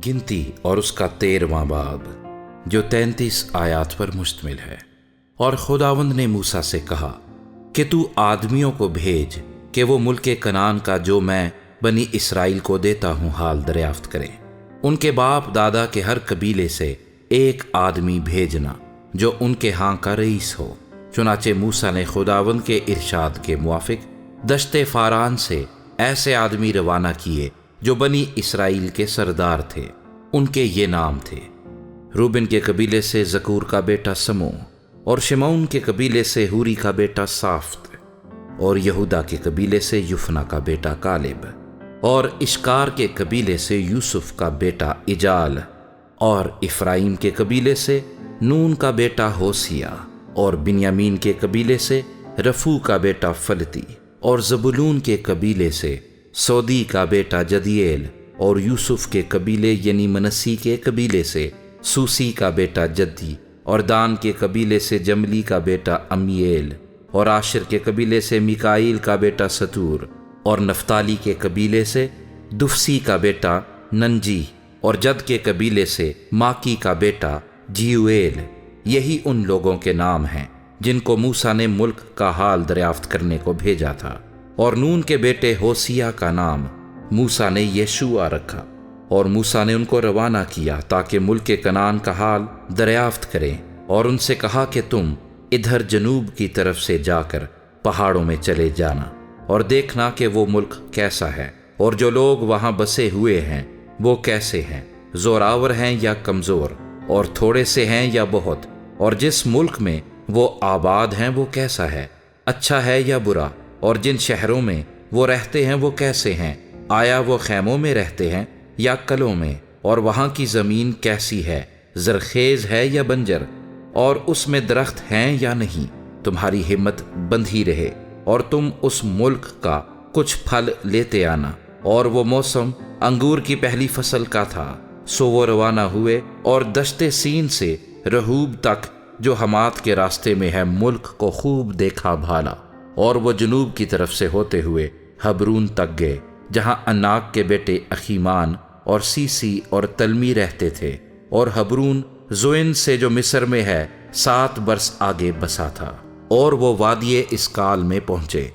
گنتی اور اس کا 13واں باب جو 33 آیات پر مشتمل ہے۔ اور خداوند نے موسیٰ سے کہا کہ تو آدمیوں کو بھیج کہ وہ ملک کنعان کا جو میں بنی اسرائیل کو دیتا ہوں حال دریافت کریں۔ ان کے باپ دادا کے ہر قبیلے سے ایک آدمی بھیجنا جو ان کے ہاں کا رئیس ہو۔ چنانچہ موسیٰ نے خداوند کے ارشاد کے موافق دشت فاران سے ایسے آدمی روانہ کیے جو بنی اسرائیل کے سردار تھے۔ ان کے یہ نام تھے: روبن کے قبیلے سے زکور کا بیٹا سمو، اور شمعون کے قبیلے سے ہوری کا بیٹا صافت، اور یہودا کے قبیلے سے یفنا کا بیٹا کالب، اور اشکار کے قبیلے سے یوسف کا بیٹا اجال، اور افرائیم کے قبیلے سے نون کا بیٹا ہوسیا، اور بنیامین کے قبیلے سے رفو کا بیٹا فلتی، اور زبولون کے قبیلے سے سودی کا بیٹا جدییل، اور یوسف کے قبیلے یعنی منسی کے قبیلے سے سوسی کا بیٹا جدی، اور دان کے قبیلے سے جملی کا بیٹا امییل، اور عاشر کے قبیلے سے میکائیل کا بیٹا ستور، اور نفتالی کے قبیلے سے دفسی کا بیٹا ننجی، اور جد کے قبیلے سے ماکی کا بیٹا جیویل۔ یہی ان لوگوں کے نام ہیں جن کو موسیٰ نے ملک کا حال دریافت کرنے کو بھیجا تھا۔ اور نون کے بیٹے ہوسیا کا نام موسیٰ نے یشوع رکھا، اور موسیٰ نے ان کو روانہ کیا تاکہ ملک کنعان کا حال دریافت کریں، اور ان سے کہا کہ تم ادھر جنوب کی طرف سے جا کر پہاڑوں میں چلے جانا اور دیکھنا کہ وہ ملک کیسا ہے، اور جو لوگ وہاں بسے ہوئے ہیں وہ کیسے ہیں، زوراور ہیں یا کمزور، اور تھوڑے سے ہیں یا بہت، اور جس ملک میں وہ آباد ہیں وہ کیسا ہے، اچھا ہے یا برا، اور جن شہروں میں وہ رہتے ہیں وہ کیسے ہیں، آیا وہ خیموں میں رہتے ہیں یا کلوں میں، اور وہاں کی زمین کیسی ہے، زرخیز ہے یا بنجر، اور اس میں درخت ہیں یا نہیں۔ تمہاری ہمت بندھی رہے اور تم اس ملک کا کچھ پھل لیتے آنا۔ اور وہ موسم انگور کی پہلی فصل کا تھا، سو وہ روانہ ہوئے اور دشت سین سے رہوب تک جو حمات کے راستے میں ہے ملک کو خوب دیکھا بھالا، اور وہ جنوب کی طرف سے ہوتے ہوئے حبرون تک گئے جہاں اناک کے بیٹے اخیمان اور سیسی اور تلمی رہتے تھے، اور حبرون زوئن سے جو مصر میں ہے 7 برس آگے بسا تھا۔ اور وہ وادی اسکال میں پہنچے